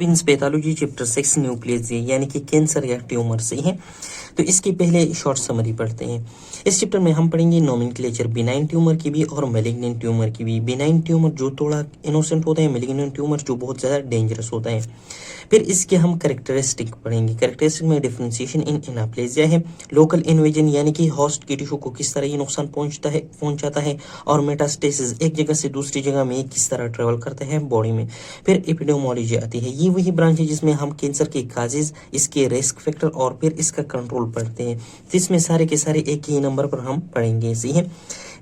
Means pathology chapter 6 nucleus यानी कि cancer या ट्यूमर से है। तो इसके पहले शॉर्ट समरी पढ़ते हैं। इस चैप्टर में हम पढ़ेंगे नोमेनक्लेचर बिनाइन ट्यूमर की भी और मैलिग्नेंट ट्यूमर की भी। बिनाइन ट्यूमर जो थोड़ा इनोसेंट होता है, मैलिग्नेंट ट्यूमर जो बहुत ज़्यादा डेंजरस होता है। फिर इसके हम कैरेक्टरिस्टिक पढ़ेंगे। कैरेक्टरिस्टिक में डिफरेंशिएशन इन एनाप्लेजिया है, लोकल इन्वेजन यानी कि होस्ट की टिश्यू को किस तरह ये नुकसान पहुंचाता है, और मेटास्टेसिस एक जगह से दूसरी जगह में किस तरह ट्रेवल करते हैं बॉडी में। फिर एपिडेमोलॉजी आती है, ये वही ब्रांच है जिसमें हम कैंसर के काजेज, इसके रिस्क फैक्टर और फिर इसका कंट्रोल पढ़ते हैं। तो इसमें सारे के सारे एक ही नंबर पर हम पढ़ेंगे, सही है।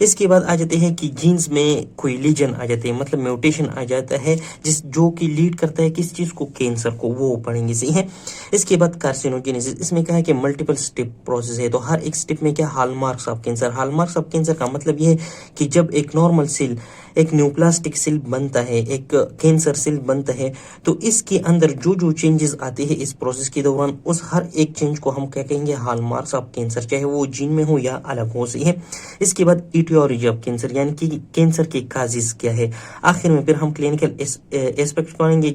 इसके बाद आ जाते हैं कि जीन्स में कोई लीजन आ जाते हैं, मतलब म्यूटेशन आ जाता है जो कि लीड करता है किस चीज को, कैंसर को, वो पढ़ेंगे, सही है। इसके बाद कार्सिनोजेनेसिस, इसमें क्या है कि मल्टीपल स्टेप प्रोसेस है। तो हर एक स्टेप में क्या hallmarks of cancer. Hallmarks of cancer का मतलब ये है कि जब एक नॉर्मल सेल, एक न्यूप्लास्टिक सेल बनता है, एक कैंसर सेल बनता है, तो इसके अंदर जो जो चेंजेस आते हैं इस प्रोसेस के दौरान, उस हर एक चेंज को हम क्या कहेंगे, हॉलमार्क्स ऑफ कैंसर, चाहे वो जीन में हो या अलग हो, सही है। इसके बाद इटियोलॉजी ऑफ कैंसर यानी कि कैंसर के काजेस क्या है। आखिर में फिर हम क्लिनिकल एस्पेक्ट पढ़ेंगे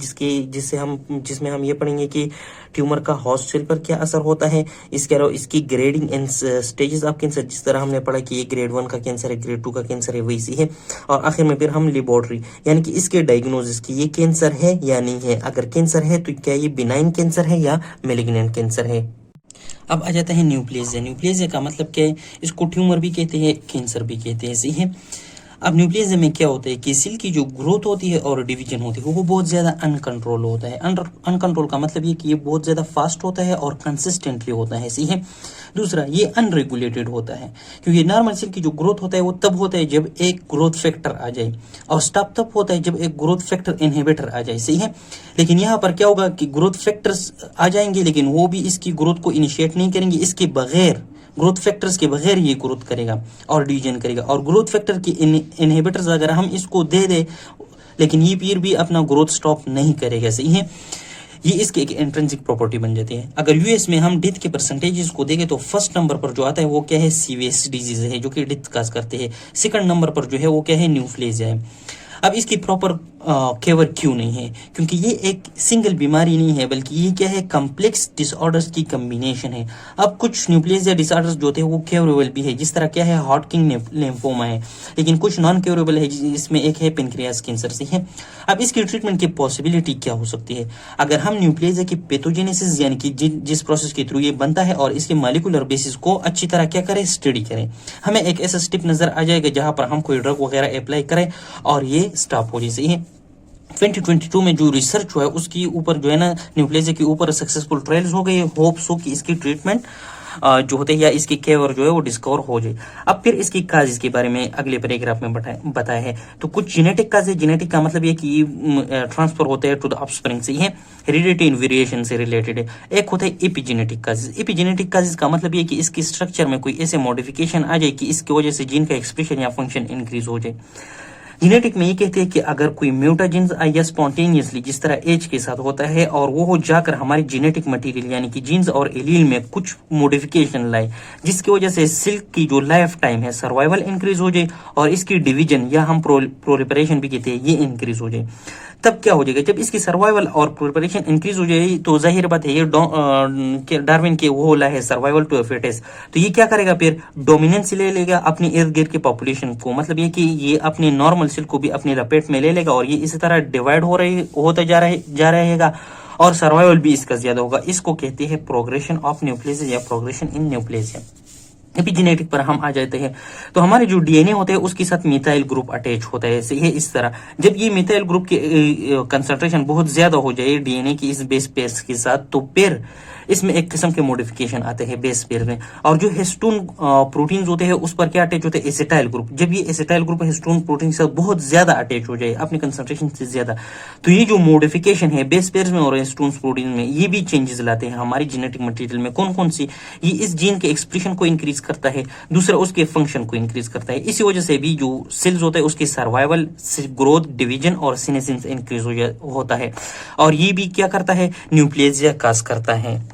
जिसमें हम ये पढ़ेंगे कि ट्यूमर का होस्ट सेल पर क्या असर होता है। इसके अलावा इसकी grading and stages of cancer, जिस तरह हमने पढ़ा कि ये ग्रेड 1 का कैंसर है, ग्रेड 2 का कैंसर है, वैसी है। और आखिर में फिर हम लेबोरेटरी यानी कि इसके डायग्नोसिस की, ये कैंसर है या नहीं है, अगर कैंसर है तो क्या ये बिनाइन कैंसर है या मैलिग्नेंट कैंसर है। अब आ जाता है न्यूप्लेजिया। न्यूप्लेजिया का मतलब क्या है, इसको ट्यूमर भी कहते हैं, कैंसर भी कहते हैं, सही है। अब न्यूक्लियस में क्या होता है कि सेल की जो ग्रोथ होती है और डिवीजन होती है वो बहुत ज़्यादा अनकंट्रोल होता है। अनकंट्रोल का मतलब ये कि ये बहुत ज़्यादा फास्ट होता है और कंसिस्टेंटली होता है, सही है। दूसरा, ये अनरेगुलेटेड होता है, क्योंकि नॉर्मल सेल की जो ग्रोथ होता है वो तब होता है जब एक ग्रोथ फैक्टर आ जाए, और स्टॉप तब होता है जब एक ग्रोथ फैक्टर इनहिबिटर आ जाए, सही है। लेकिन यहाँ पर क्या होगा कि ग्रोथ फैक्टर्स आ जाएंगे लेकिन वो भी इसकी ग्रोथ को इनिशिएट नहीं करेंगे, इसके बगैर, ग्रोथ फैक्टर्स के बगैर ये ग्रोथ करेगा और डिवीजन करेगा। और ग्रोथ फैक्टर की इनहिबिटर्स अगर हम इसको दे दे, लेकिन ये फिर भी अपना ग्रोथ स्टॉप नहीं करेगा, सही है। ये इसके एक इंट्रिंसिक प्रॉपर्टी बन जाती है। अगर यूएस में हम डेथ के परसेंटेजेस को देखें तो फर्स्ट नंबर पर जो आता है वो क्या है, सीवियस डिजीज है जो कि डेथ काज करते हैं। सेकंड नंबर पर जो है वो क्या है, न्यूप्लेजिया है। अब इसकी प्रॉपर केवर क्यों नहीं है, क्योंकि ये एक सिंगल बीमारी नहीं है, बल्कि ये क्या है, कम्प्लेक्स डिसऑर्डर्स की कम्बिनेशन है। अब कुछ न्यूप्लेजिया डिसऑर्डर्स जो थे वो क्योरेबल भी है, जिस तरह क्या है हॉटकिन लिम्फोमा है, लेकिन कुछ नॉन क्योरेबल है, जिसमें एक है पेनक्रियास कैंसर, से है। अब इसकी ट्रीटमेंट की पॉसिबिलिटी क्या हो सकती है, अगर हम न्यूप्लेजिया की पैथोजेनेसिस यानी कि जिस प्रोसेस के थ्रू ये बनता है और इसके मॉलिक्यूलर बेसिस को अच्छी तरह क्या करें, स्टडी करें, हमें एक ऐसा स्टेप नजर आ जाएगा जहां पर हम कोई ड्रग वगैरह अप्लाई करें और ये स्टॉप हो जाए, सही है। 2022 में जो रिसर्च हुआ है उसके ऊपर जो है ना, न्यूप्लेजिया के ऊपर सक्सेसफुल ट्रायल्स हो गए। होप्स हो कि इसकी ट्रीटमेंट जो होते हैं या इसकी केयर जो है वो डिस्कवर हो जाए। अब फिर इसकी काजेस के बारे में अगले पैराग्राफ में बताया है। तो कुछ जेनेटिक काज है, जेनेटिक का मतलब ये कि ट्रांसफर होते हैं टू द ऑफस्प्रिंग, से है, हेरिडिटी इन वेरिएशन से रिलेटेड है। एक होता है एपिजेनेटिक काजेस। एपिजेनेटिक काजेस का मतलब ये कि इसकी स्ट्रक्चर में कोई ऐसे मॉडिफिकेशन आ जाए कि इसकी वजह से जीन का एक्सप्रेशन या फंक्शन इंक्रीज हो जाए। जेनेटिक में ये कहते हैं कि अगर कोई म्यूटाजेंस आए या स्पॉन्टेनियसली, जिस तरह एज के साथ होता है, और वो हो जाकर हमारी जेनेटिक मटेरियल यानी कि जीन्स और एलील में कुछ मॉडिफिकेशन लाए, जिसकी वजह से सिल्क की जो लाइफ टाइम है, सर्वाइवल इंक्रीज हो जाए और इसकी डिवीजन या हम प्रोलिफरेशन भी कहते हैं ये इंक्रीज हो जाए, तब क्या हो जाएगा, जब इसकी सर्वाइवल और प्रोलिफरेशन इंक्रीज हो जाए तो जाहिर बात है ये डार्विन के वो ला है सर्वाइवल टू फिटेस्ट, तो ये क्या करेगा, फिर डोमिनेंस ले लेगा अपने इर्द गिर्द के पॉपुलेशन को, मतलब ये कि ये अपने नॉर्मल सेल को भी अपनी लपेट में ले लेगा और ये इसी तरह डिवाइड होता जा रहेगा और सर्वाइवल भी इसका ज्यादा होगा। इसको कहते हैं प्रोग्रेशन ऑफ न्यूप्लेजिया या प्रोग्रेशन इन न्यूप्लेजिया। एपिजेनेटिक पर हम आ जाते हैं तो हमारे जो डीएनए होते हैं उसके साथ मिथाइल ग्रुप अटैच होता है, सही है। इस तरह जब ये मिथाइल ग्रुप की कंसंट्रेशन बहुत ज्यादा हो जाए डीएनए की इस बेस पेयर के साथ, तो फिर इसमें एक किस्म के मॉडिफिकेशन आते हैं बेस पेयर में, और जो हिस्टोन प्रोटीन्स होते हैं उस पर क्या अटैच होते हैं, एसिटाइल ग्रुप। जब ये एसिटाइल ग्रुप हिस्टोन प्रोटीन के साथ बहुत ज्यादा अटैच हो जाए अपनी कंसंट्रेशन से ज्यादा, तो ये जो मॉडिफिकेशन है बेस पेयर में और हिस्टोन प्रोटीन में, ये भी चेंजेस लाते हैं हमारी जेनेटिक मटेरियल में। कौन कौन सी, ये इस जीन के एक्सप्रेशन को इंक्रीज करता है, दूसरा उसके फंक्शन को इंक्रीज करता है। इसी वजह से भी जो सेल्स होता है उसकी सर्वाइवल, ग्रोथ, डिवीजन और सीनेसिस इंक्रीज होता है, और ये भी क्या करता है, न्यूप्लेजिया काज करता है।